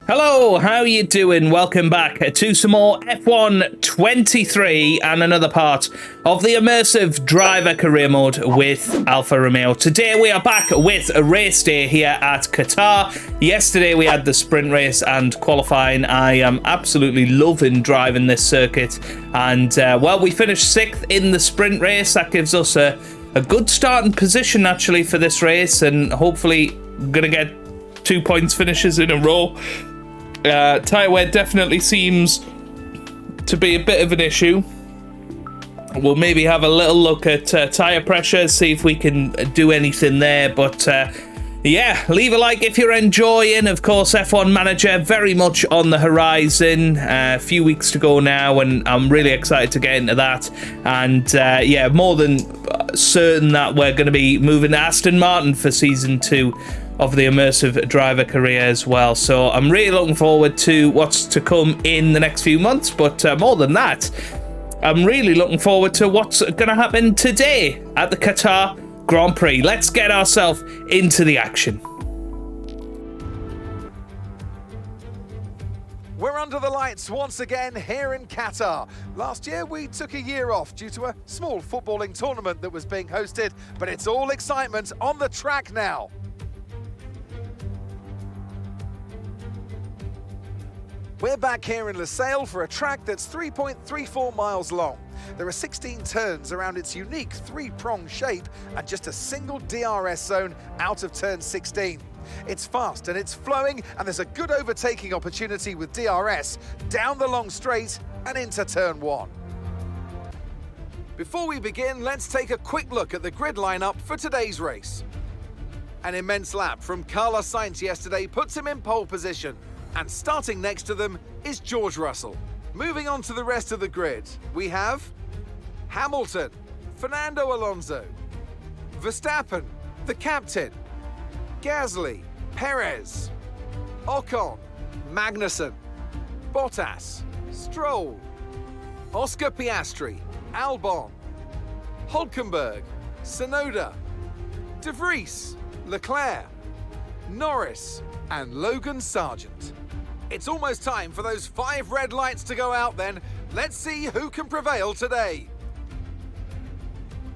Hello, how you doing? Welcome back to some more F1 23 and another part of the Immersive Driver Career Mode with Alfa Romeo. Today we are back with a race day here at Qatar. Yesterday we had the sprint race and qualifying. I am absolutely loving driving this circuit. And, well, we finished 6th in the sprint race. That gives us a good starting position, actually, for this race. And hopefully going to get 2 points finishes in a row. Tyre wear definitely seems to be a bit of an issue. We'll maybe have a little look at tyre pressure, see if we can do anything there. But yeah, leave a like if you're enjoying. Of course, F1 Manager very much on the horizon. A few weeks to go now, and I'm really excited to get into that. And yeah, more than certain that we're going to be moving to Aston Martin for Season 2 of the Immersive Driver Career as well. So I'm really looking forward to what's to come in the next few months. But more than that, I'm really looking forward to what's going to happen today at the Qatar Grand Prix. Let's get ourselves into the action. We're under the lights once again here in Qatar. Last year we took a year off due to a small footballing tournament that was being hosted, but it's all excitement on the track now. We're back here in Losail for a track that's 3.34 miles long. There are 16 turns around its unique three-prong shape and just a single DRS zone out of turn 16. It's fast and it's flowing, and there's a good overtaking opportunity with DRS down the long straight and into turn 1. Before we begin, let's take a quick look at the grid lineup for today's race. An immense lap from Carlos Sainz yesterday puts him in pole position. And starting next to them is George Russell. Moving on to the rest of the grid, we have Hamilton, Fernando Alonso, Verstappen, the captain, Gasly, Perez, Ocon, Magnussen, Bottas, Stroll, Oscar Piastri, Albon, Hulkenberg, Tsunoda, De Vries, Leclerc, Norris, and Logan Sargent. It's almost time for those 5 red lights to go out then. Let's see who can prevail today.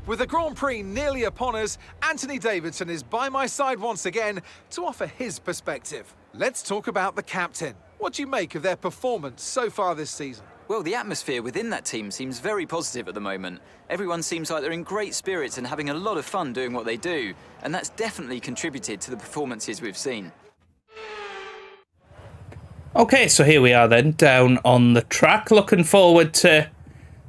With the Grand Prix nearly upon us, Anthony Davidson is by my side once again to offer his perspective. Let's talk about the captain. What do you make of their performance so far this season? Well, the atmosphere within that team seems very positive at the moment. Everyone seems like they're in great spirits and having a lot of fun doing what they do, and that's definitely contributed to the performances we've seen. Okay, so here we are then, down on the track. Looking forward to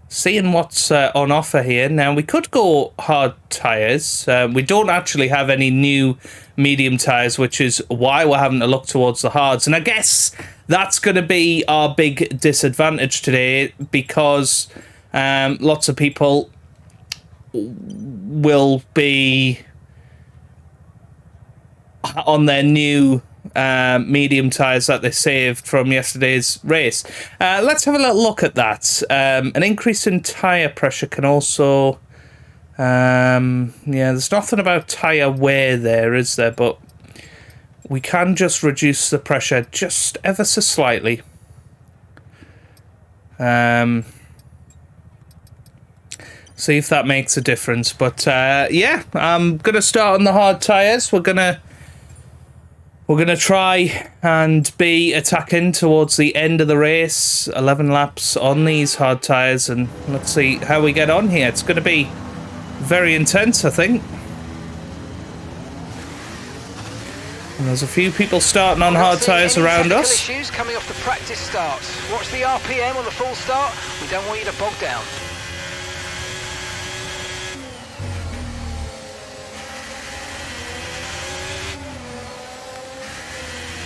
seeing what's on offer here. Now, we could go hard tyres. We don't actually have any new medium tyres, which is why we're having to look towards the hards. And I guess that's going to be our big disadvantage today, because lots of people will be on their new medium tyres that they saved from yesterday's race. Let's have a little look at that. An increase in tyre pressure can also... yeah, there's nothing about tyre wear there, is there? But we can just reduce the pressure just ever so slightly. See if that makes a difference. But yeah, I'm going to start on the hard tyres. We're going to try and be attacking towards the end of the race. 11 laps on these hard tyres, and let's see how we get on here. It's going to be very intense, I think. And there's a few people starting on hard tyres around us. Issues coming off the practice starts. Watch the RPM on the full start. We don't want you to bog down.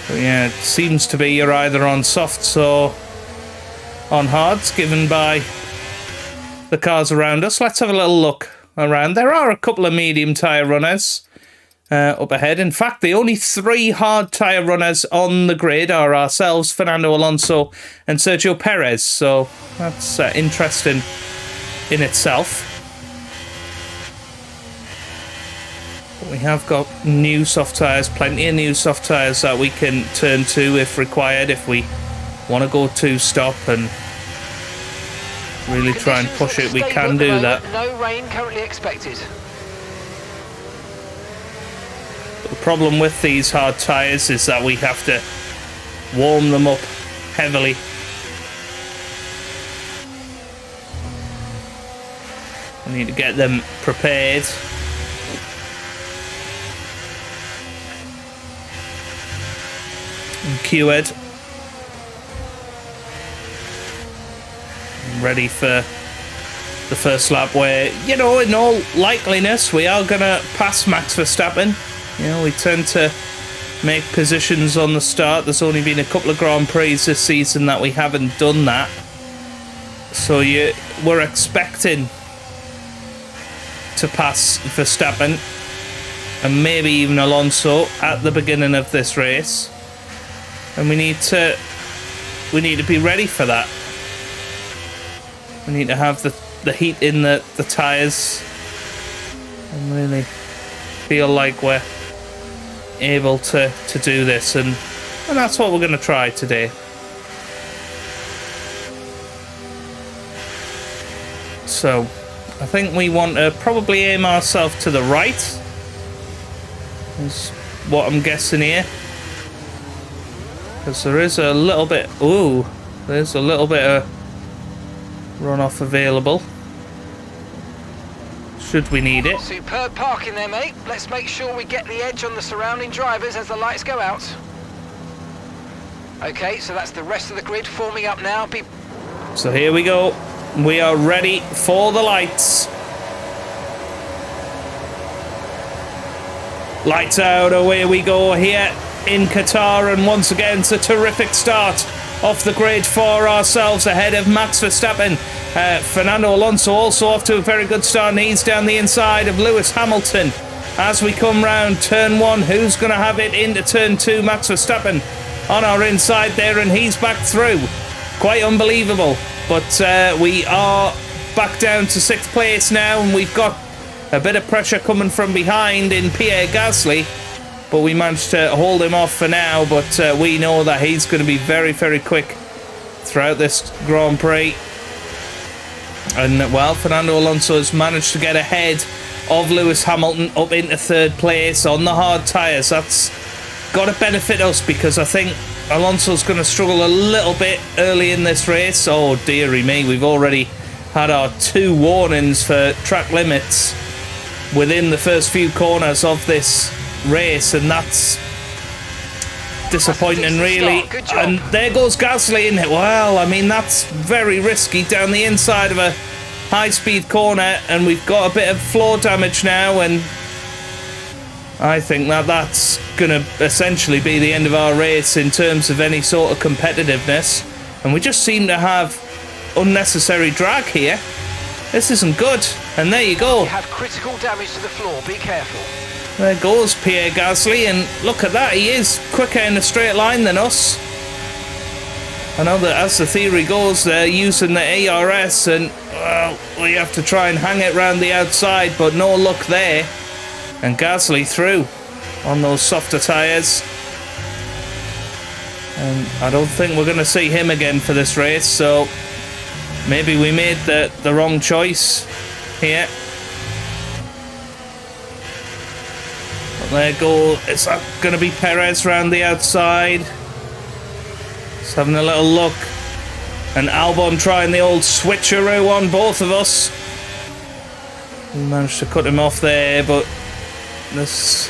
But yeah, it seems to be you're either on softs or on hards, given by the cars around us. Let's have a little look around. There are a couple of medium tyre runners up ahead. In fact, the only 3 hard tyre runners on the grid are ourselves, Fernando Alonso and Sergio Perez. So that's interesting in itself. We have got new soft tyres, plenty of new soft tyres that we can turn to if required, if we want to go two-stop and really try and push it. We can do that. No rain currently expected. But the problem with these hard tyres is that we have to warm them up heavily. We need to get them prepared. And cured. Ready for the first lap where, you know, in all likeliness, we are going to pass Max Verstappen. You know, we tend to make positions on the start. There's only been a couple of Grand Prix this season that we haven't done that. So we're expecting to pass Verstappen and maybe even Alonso at the beginning of this race. And we need to be ready for that. We need to have the heat in the tyres and really feel like we're able to do this, and that's what we're going to try today. So I think we want to probably aim ourselves to the right is what I'm guessing here, because there is a little bit there's a little bit of runoff available should we need it. Superb parking there, mate. Let's make sure we get the edge on the surrounding drivers as the lights go out. Okay, so that's the rest of the grid forming up now. So here we go. We are ready for the lights. Lights out, away we go here in Qatar, and once again it's a terrific start off the grid for ourselves ahead of Max Verstappen. Fernando Alonso also off to a very good start, and he's down the inside of Lewis Hamilton. As we come round turn 1, who's going to have it into turn 2? Max Verstappen on our inside there, and he's back through. Quite unbelievable. But we are back down to 6th place now, and we've got a bit of pressure coming from behind in Pierre Gasly. But we managed to hold him off for now, but we know that he's going to be very, very quick throughout this Grand Prix. And, well, Fernando Alonso has managed to get ahead of Lewis Hamilton up into 3rd place on the hard tyres. That's got to benefit us, because I think Alonso's going to struggle a little bit early in this race. Oh, dearie me, we've already had our 2 warnings for track limits within the first few corners of this race, and that's disappointing, really. And there goes Gasly in it. Well, I mean, that's very risky down the inside of a high-speed corner, and we've got a bit of floor damage now, and I think that that's going to essentially be the end of our race in terms of any sort of competitiveness. And we just seem to have unnecessary drag here. This isn't good. And there you go. You have critical damage to the floor. Be careful. There goes Pierre Gasly, and look at that, he is quicker in a straight line than us. I know that as the theory goes, they're using the ARS, and well, we have to try and hang it round the outside, but no luck there. And Gasly through on those softer tyres. And I don't think we're going to see him again for this race, so maybe we made the wrong choice here. There go. Is that going to be Perez round the outside? Just having a little look. And Albon trying the old switcheroo on both of us. We managed to cut him off there, but this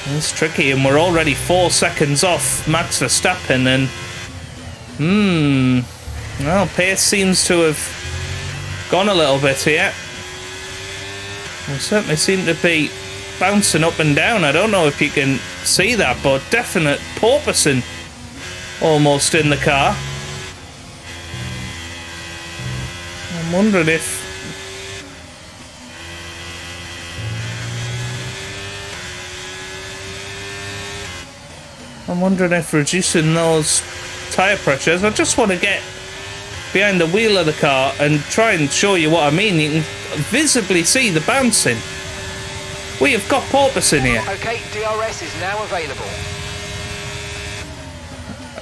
is tricky. And we're already 4 seconds off Max Verstappen. And well, pace seems to have gone a little bit here. We certainly seem to be bouncing up and down. I don't know if you can see that, but definite porpoising almost in the car. I'm wondering if reducing those tyre pressures. I just want to get behind the wheel of the car and try and show you what I mean. You can visibly see the bouncing. We have got porpoise in here. Okay, DRS is now available.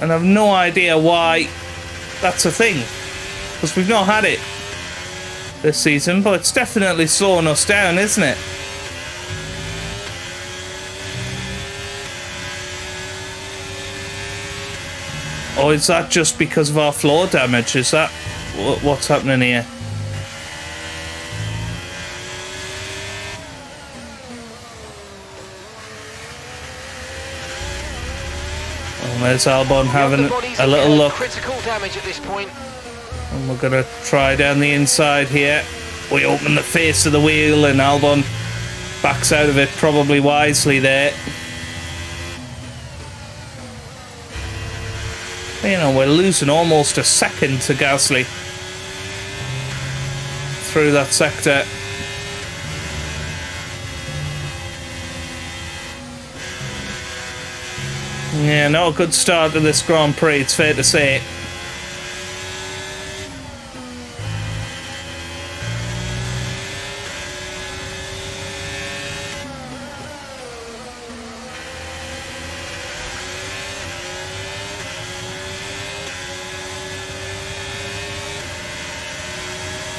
And I've no idea why that's a thing. Because we've not had it this season, but it's definitely slowing us down, isn't it? Or is that just because of our floor damage? Is that what's happening here? Oh, there's Albon having a little look. Critical damage at this point. And we're gonna try down the inside here. We open the face of the wheel and Albon backs out of it probably wisely there. You know, we're losing almost a second to Gasly through that sector. Yeah, not a good start to this Grand Prix, it's fair to say.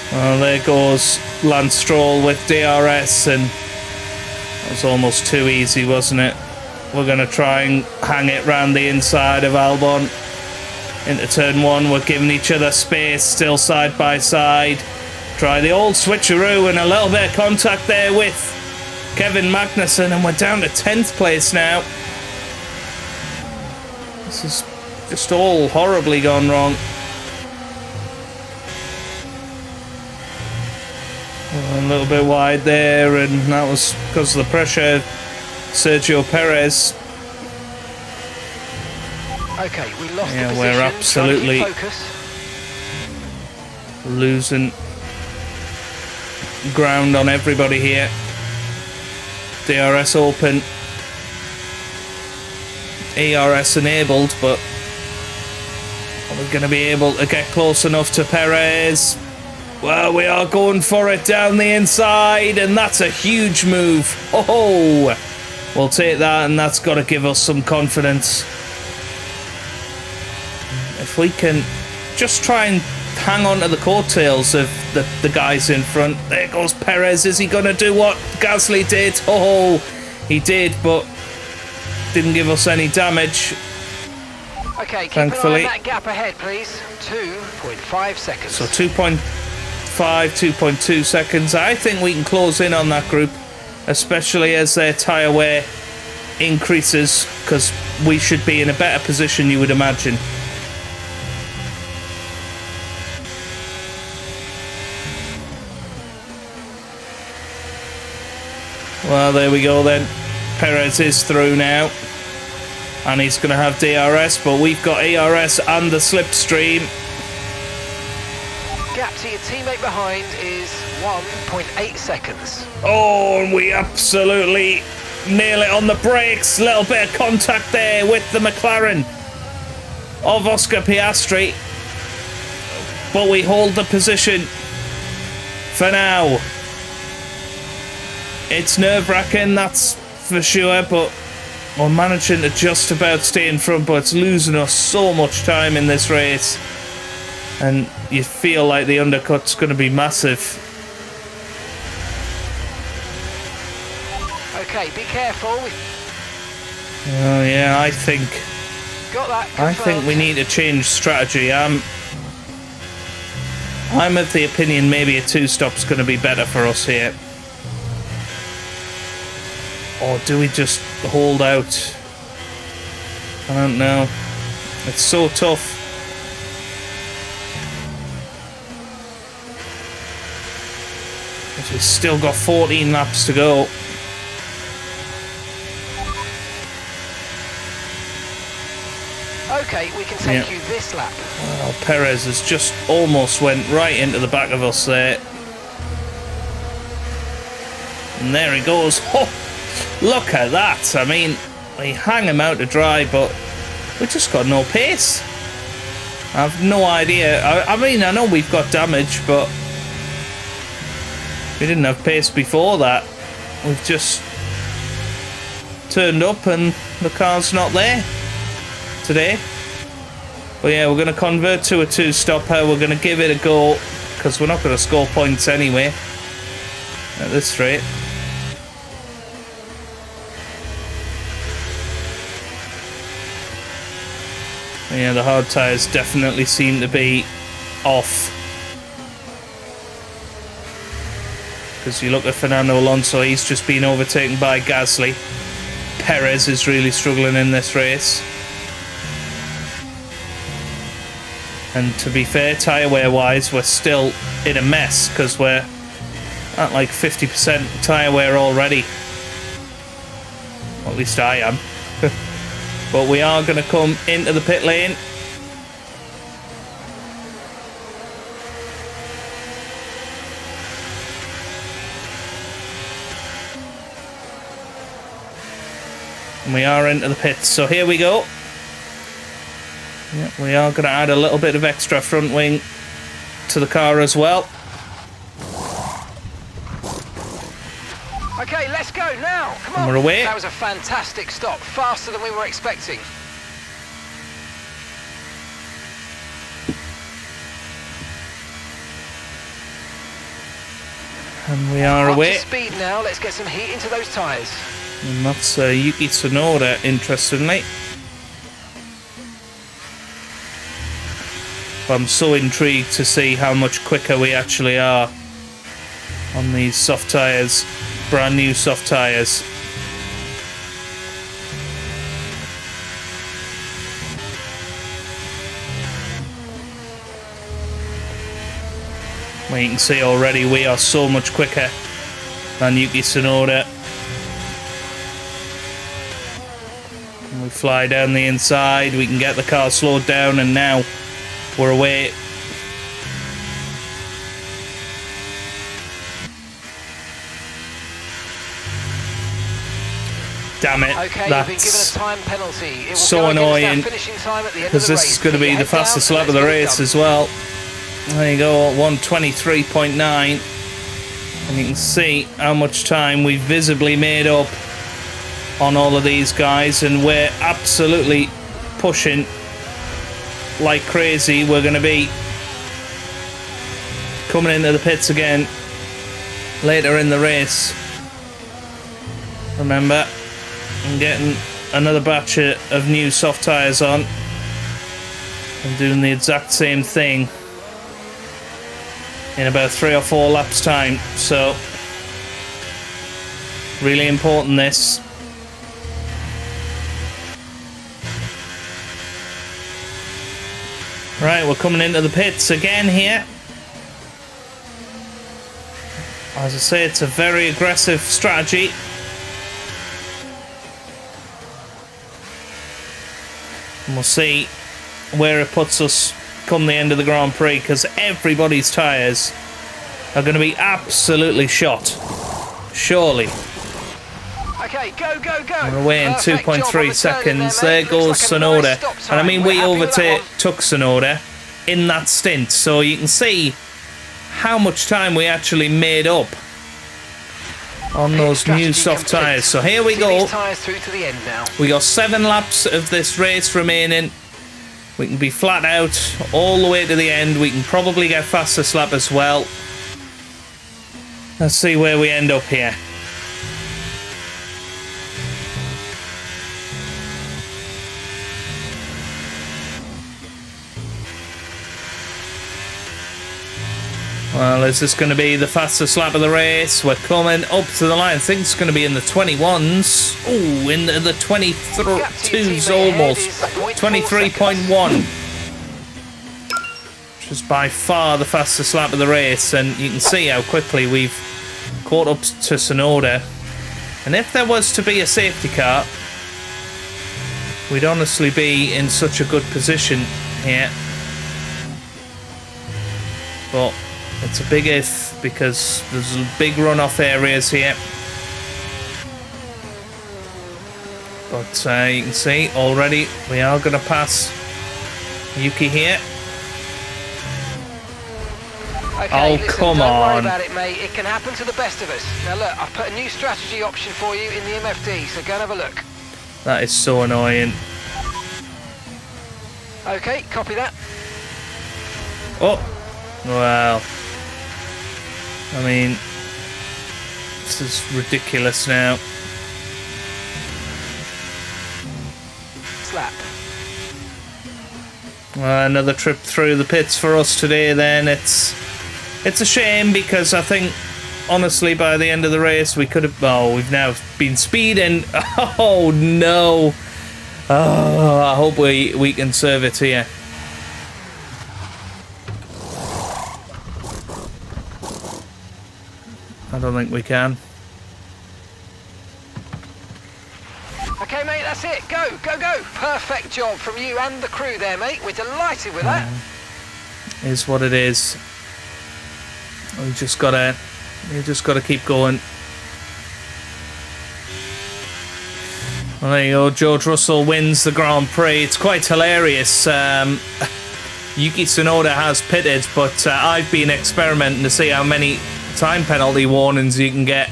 Well, there goes Lance Stroll with DRS, and that was almost too easy, wasn't it? We're going to try and hang it round the inside of Albon into turn one. We're giving each other space, still side by side. Try the old switcheroo and a little bit of contact there with Kevin Magnussen, and we're down to 10th place now. This is just all horribly gone wrong. A little bit wide there, and that was because of the pressure. Sergio Perez. Okay, we lost the Yeah, position. we're absolutely Try to keep focus. losing ground on everybody here. DRS open. ERS enabled, but are we going to be able to get close enough to Perez? Well, we are going for it down the inside, and that's a huge move. Oh, we'll take that, and that's got to give us some confidence. If we can just try and hang on to the coattails of the guys in front. There goes Perez. Is he going to do what Gasly did? Oh, he did, but didn't give us any damage. Okay, keep thankfully. an eye on that gap ahead, please. 2.5 seconds. So 2.5, 2.2 seconds. I think we can close in on that group, especially as their tyre wear increases, because we should be in a better position, you would imagine. Well, there we go then. Perez is through now, and he's going to have DRS, but we've got ERS and the slipstream. Gap to your teammate behind is 1.8 seconds. Oh, and we absolutely nail it on the brakes. Little bit of contact there with the McLaren of Oscar Piastri, but we hold the position for now. It's nerve-wracking, that's for sure, but we're managing to just about stay in front, but it's losing us so much time in this race. And you feel like the undercut's going to be massive. Okay, be careful. Oh yeah, I think we need to change strategy. I'm of the opinion maybe a two-stop's going to be better for us here. Or do we just hold out? I don't know. It's so tough. We've still got 14 laps to go. Okay, we can take you this lap. Well, Perez has just almost went right into the back of us there. And there he goes. Oh, look at that. I mean, we hang him out to dry, but we just got no pace. I have no idea. I mean, I know we've got damage, but we didn't have pace before that. We've just turned up and the car's not there today. But yeah, we're going to convert to a 2-stopper. We're going to give it a go because we're not going to score points anyway at this rate. Yeah, the hard tyres definitely seem to be off. Because you look at Fernando Alonso, he's just been overtaken by Gasly. Perez is really struggling in this race. And to be fair, tyre wear wise, we're still in a mess because we're at like 50% tyre wear already. Or at least I am. But we are going to come into the pit lane. And we are into the pits. So here we go. Yeah, we are going to add a little bit of extra front wing to the car as well. Okay, let's go now. Come on. And we're away. That was a fantastic stop, faster than we were expecting. And we are Up away. to speed now. Let's get some heat into those tyres. And that's Yuki Tsunoda, interestingly. But I'm so intrigued to see how much quicker we actually are on these soft tyres. Brand new soft tyres. Well, you can see already we are so much quicker than Yuki Tsunoda. And we fly down the inside, we can get the car slowed down, and now we're away. Damn it, Okay, that's you've been given a time penalty. It will so go against annoying, our finishing time at the end of because the this race. is going to be Keep the your head fastest down lap of and the let's get it race done. as well. There you go, 1:23.9. And you can see how much time we've visibly made up on all of these guys, and we're absolutely pushing like crazy. We're going to be coming into the pits again later in the race. Remember, I'm getting another batch of new soft tyres on. I'm doing the exact same thing in about 3 or 4 laps time. So really important this. Right, we're coming into the pits again here. As I say, it's a very aggressive strategy. And we'll see where it puts us come the end of the Grand Prix, because everybody's tyres are going to be absolutely shot. Surely. Okay, go, go, go. We're away in Perfect job on 2.3 the turn in seconds. there, There mate. goes Looks like a Tsunoda. nice stop And I time. mean, We're we happy with that one. took Tsunoda in that stint. So you can see how much time we actually made up on those new Strategy soft complete. tyres. So here we See go. these tyres through to the end now. We got 7 laps of this race remaining. We can be flat out all the way to the end. We can probably get fastest lap as well. Let's see where we end up here. Well, is this going to be the fastest lap of the race? We're coming up to the line. I think it's going to be in the 21s. Oh, in the 22s almost. 23.1. Which is by far the fastest lap of the race. And you can see how quickly we've caught up to Tsunoda. And if there was to be a safety car, we'd honestly be in such a good position here. But it's a big if, because there's big runoff areas here. But you can see already we are going to pass Yuki here. Okay, Oh, listen, come don't worry on. about it, mate. It can happen to the best of us. Now look, I've put a new strategy option for you in the MFD, so go and have a look. That is so annoying. Okay, copy that. Oh, well. I mean, this is ridiculous now. Slap. Another trip through the pits for us today then. It's a shame because I think, honestly, by the end of the race, we could have... Oh, we've now been speeding. Oh, no. Oh, I hope we can serve it here. I don't think we can. Okay, mate, that's it. Go, go, go. Perfect job from you and the crew there, mate. We're delighted with that. Is what it is. We just gotta keep going. Well, there you go. George Russell wins the Grand Prix. It's quite hilarious. Yuki Tsunoda has pitted, but I've been experimenting to see how many time penalty warnings you can get.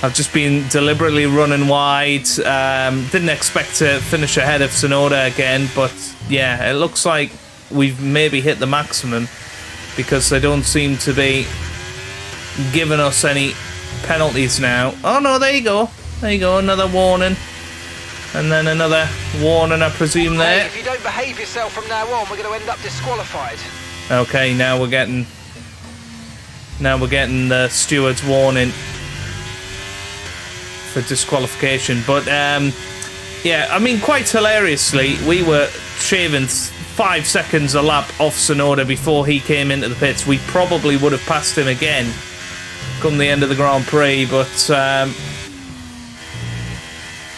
I've just been deliberately running wide. Didn't expect to finish ahead of Tsunoda again, but yeah, it looks like we've maybe hit the maximum because they don't seem to be giving us any penalties now. Oh no, there you go. There you go, another warning. And then another warning, I presume, there. Hey, if you don't behave yourself from now on, we're going to end up disqualified. Okay, now we're getting the steward's warning for disqualification. But yeah, I mean, quite hilariously, we were shaving 5 seconds a lap off Tsunoda before he came into the pits. We probably would have passed him again come the end of the Grand Prix, but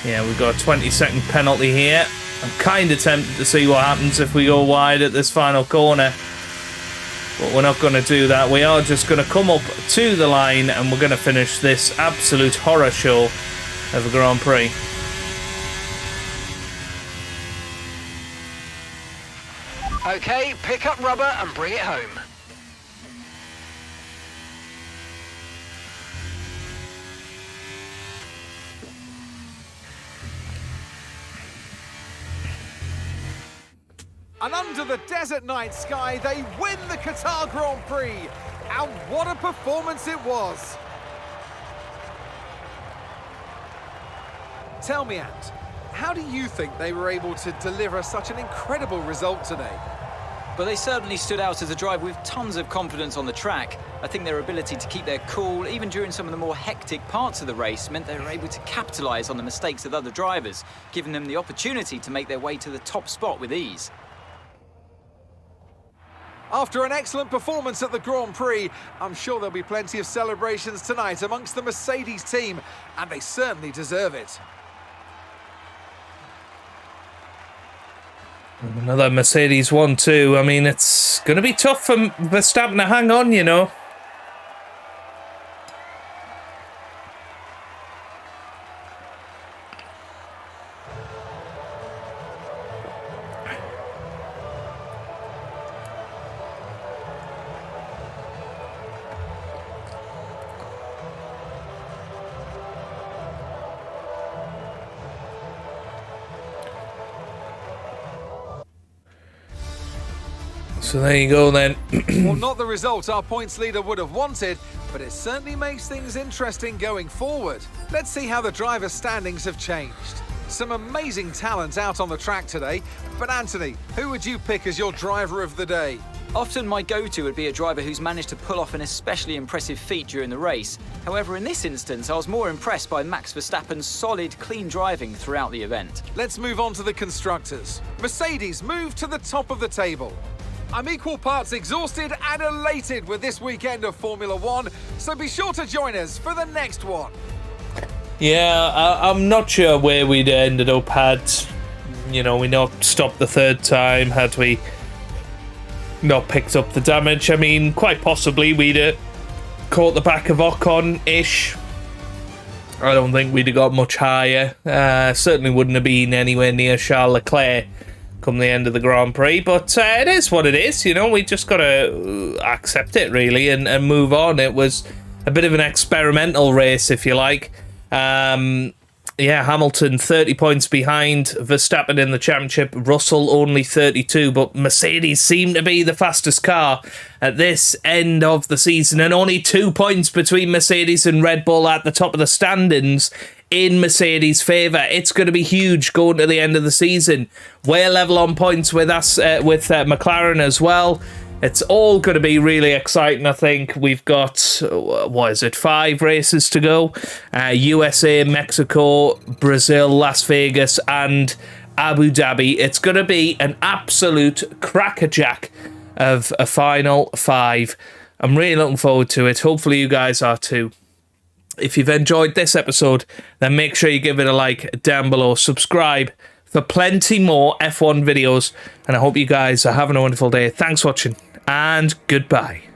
yeah, we've got a 20-second penalty here. I'm kind of tempted to see what happens if we go wide at this final corner. But we're not going to do that. We are just going to come up to the line and we're going to finish this absolute horror show of a Grand Prix. Okay, pick up rubber and bring it home. And under the desert night sky, they win the Qatar Grand Prix. And what a performance it was. Tell me, Ant, how do you think they were able to deliver such an incredible result today? But they certainly stood out as a drive with tons of confidence on the track. I think their ability to keep their cool, even during some of the more hectic parts of the race, meant they were able to capitalise on the mistakes of other drivers, giving them the opportunity to make their way to the top spot with ease. After an excellent performance at the Grand Prix, I'm sure there'll be plenty of celebrations tonight amongst the Mercedes team, and they certainly deserve it. Another Mercedes 1-2. I mean, it's going to be tough for Verstappen to hang on, you know. So there you go then. Well, not the result our points leader would have wanted, but it certainly makes things interesting going forward. Let's see how the driver standings have changed. Some amazing talent out on the track today, but Anthony, who would you pick as your driver of the day? Often my go-to would be a driver who's managed to pull off an especially impressive feat during the race. However, in this instance, I was more impressed by Max Verstappen's solid, clean driving throughout the event. Let's move on to the constructors. Mercedes move to the top of the table. I'm equal parts exhausted and elated with this weekend of Formula One, so be sure to join us for the next one. Yeah, I'm not sure where we'd ended up had, you know, we not stopped the third time, had we not picked up the damage. I mean, quite possibly we'd caught the back of Ocon-ish. I don't think we'd have got much higher. Certainly wouldn't have been anywhere near Charles Leclerc come the end of the Grand Prix. But it is what it is, you know. We just got to accept it, really, and move on. It was a bit of an experimental race, if you like. Yeah, Hamilton 30 points behind Verstappen in the championship. Russell only 32, but Mercedes seemed to be the fastest car at this end of the season, and only 2 points between Mercedes and Red Bull at the top of the standings in Mercedes' favour. It's going to be huge going to the end of the season. We're level on points with us, with McLaren as well. It's all going to be really exciting, I think. We've got, 5 races to go? USA, Mexico, Brazil, Las Vegas, and Abu Dhabi. It's going to be an absolute crackerjack of a final 5. I'm really looking forward to it. Hopefully you guys are too. If you've enjoyed this episode, then make sure you give it a like down below. Subscribe for plenty more F1 videos. And I hope you guys are having a wonderful day. Thanks for watching, and goodbye.